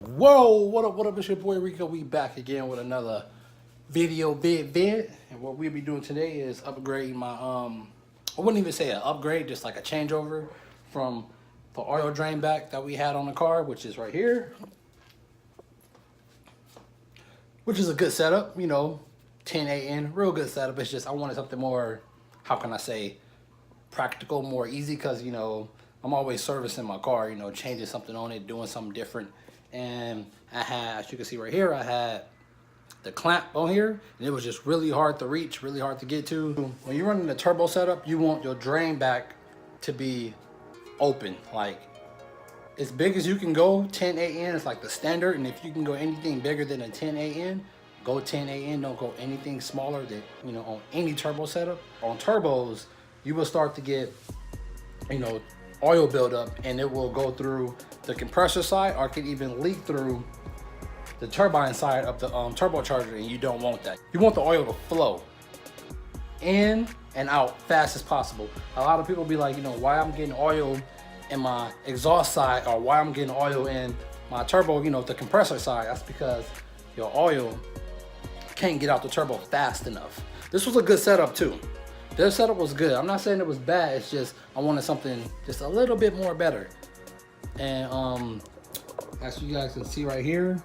Whoa, what up, it's your boy Rico. We back again with another vid. And what we'll be doing today is upgrading my, I wouldn't even say an upgrade, just like a changeover from the oil drain back that we had on the car, which is right here. Which is a good setup, 10 AN, real good setup. It's just, I wanted something more, how can I say, practical, more easy, because, I'm always servicing my car, changing something on it, doing something different. And I had, as you can see right here, I had the clamp on here, and it was just really hard to reach, really hard to get to. When you're running the turbo setup, you want your drain back to be open, like as big as you can go. 10 AN is like the standard, and if you can go anything bigger than a 10 AN, go 10 AN. Don't go anything smaller than, on any turbo setup. On turbos, you will start to get, oil buildup, and it will go through the compressor side, or it can even leak through the turbine side of the turbocharger, and you don't want that. You want the oil to flow in and out fast as possible. A lot of people be like, why I'm getting oil in my exhaust side, or why I'm getting oil in my turbo, the compressor side. That's because your oil can't get out the turbo fast enough. This was a good setup too. Their setup was good. I'm not saying it was bad. It's just I wanted something just a little bit more better. And as you guys can see right here,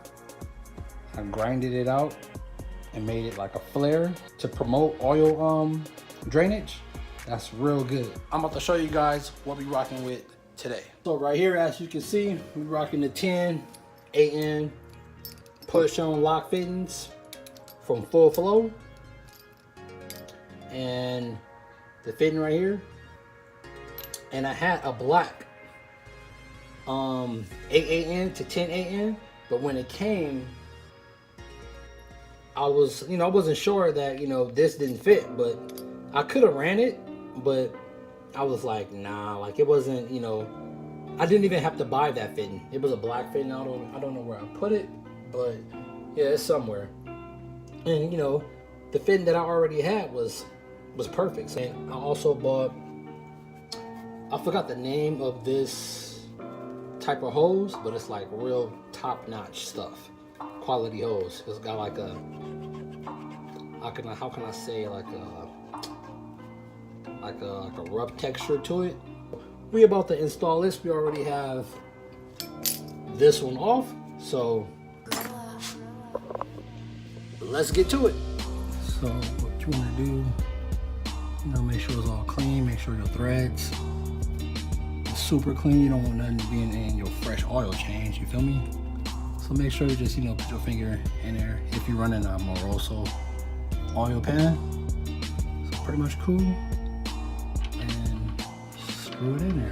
I grinded it out and made it like a flare to promote oil drainage. That's real good. I'm about to show you guys what we rocking with today. So right here, as you can see, we rocking the 10 AN push-on lock fittings from Full Flow. And the fitting right here, and I had a black 8 AN to 10 AN, but when it came, I was, I wasn't sure that, this didn't fit, but I could have ran it, but I was like, nah, like it wasn't, I didn't even have to buy that fitting. It was a black fitting. I don't know where I put it, but yeah, it's somewhere. And the fitting that I already had was perfect. And I also bought, I forgot the name of this type of hose, but it's like real top-notch stuff, quality hose. It's got like a, how can I say, like a rough texture to it. We about to install this. We already have this one off, so let's get to it. So what you want to do, make sure it's all clean, make sure your threads are super clean. You don't want nothing being in your fresh oil change, you feel me? So make sure you just, put your finger in there if you're running a Moroso oil pan. So pretty much cool. And screw it in there.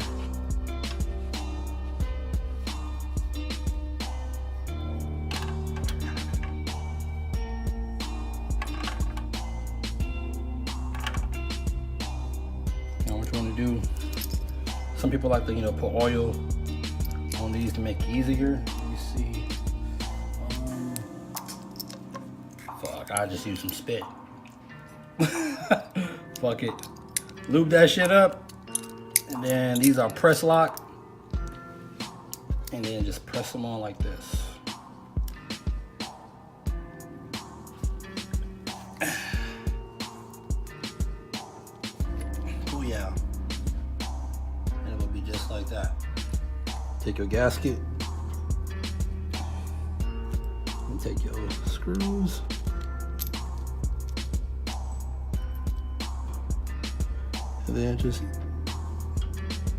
What you want to do, some people like to put oil on these to make it easier. Let me see. Fuck, I just use some spit. Fuck it, lube that shit up, and then these are press lock, and then just press them on like this. Yeah, and it will be just like that. Take your gasket and take your screws, and then just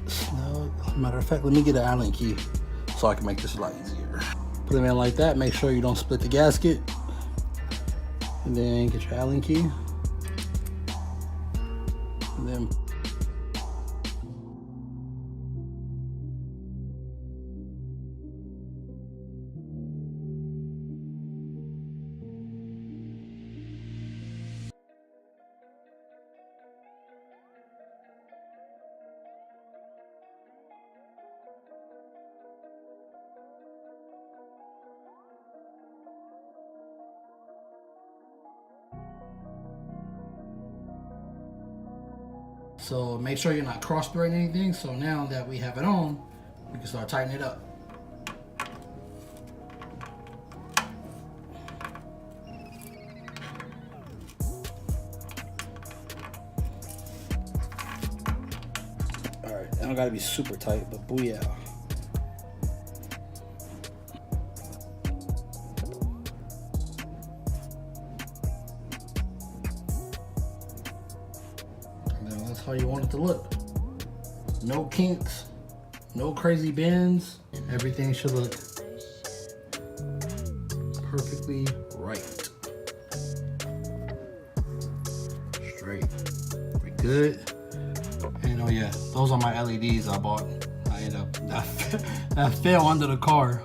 snug. Matter of fact, let me get an Allen key so I can make this a lot easier. Put them in like that. Make sure you don't split the gasket, and then get your Allen key, and then so make sure you're not cross-threading anything. So now that we have it on, we can start tightening it up. don't gotta be super tight, but booyah. And then that's how you want it to look. No kinks, no crazy bends. Everything should look perfectly right. Straight. Pretty good. And oh yeah, those are my LEDs I bought. I ended up, that fell under the car.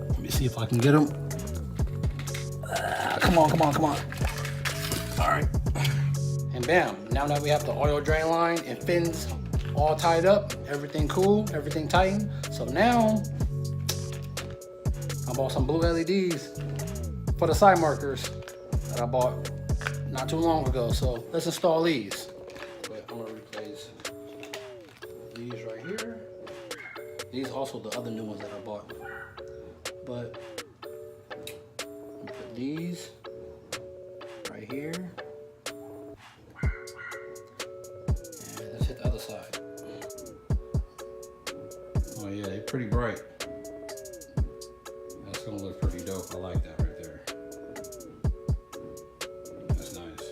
Let me see if I can get them. Come on, come on, come on. All right. And bam, now that we have the oil drain line and fins all tied up, everything cool, everything tightened. So now, I bought some blue LEDs for the side markers that I bought not too long ago. So let's install these. But I'm gonna replace these right here. These also the other new ones that I bought. But put these right here. And let's hit the other side. Oh yeah, they're pretty bright. That's gonna look pretty dope. I like that right there. That's nice.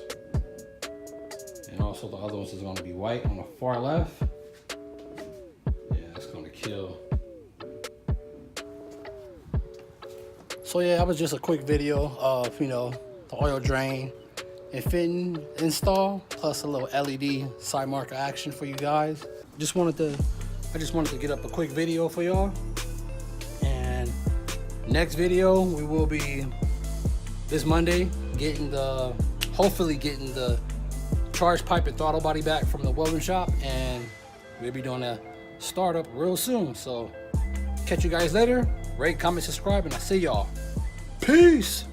And also the other ones is gonna be white on the far left. Yeah, that's gonna kill. So yeah, that was just a quick video of, you know, the oil drain and fin install, plus a little LED side marker action for you guys. I just wanted to get up a quick video for y'all. And next video, we will be this Monday hopefully getting the charge pipe and throttle body back from the welding shop, and we'll be doing a startup real soon. So catch you guys later. Rate, comment, subscribe, and I'll see y'all. Peace.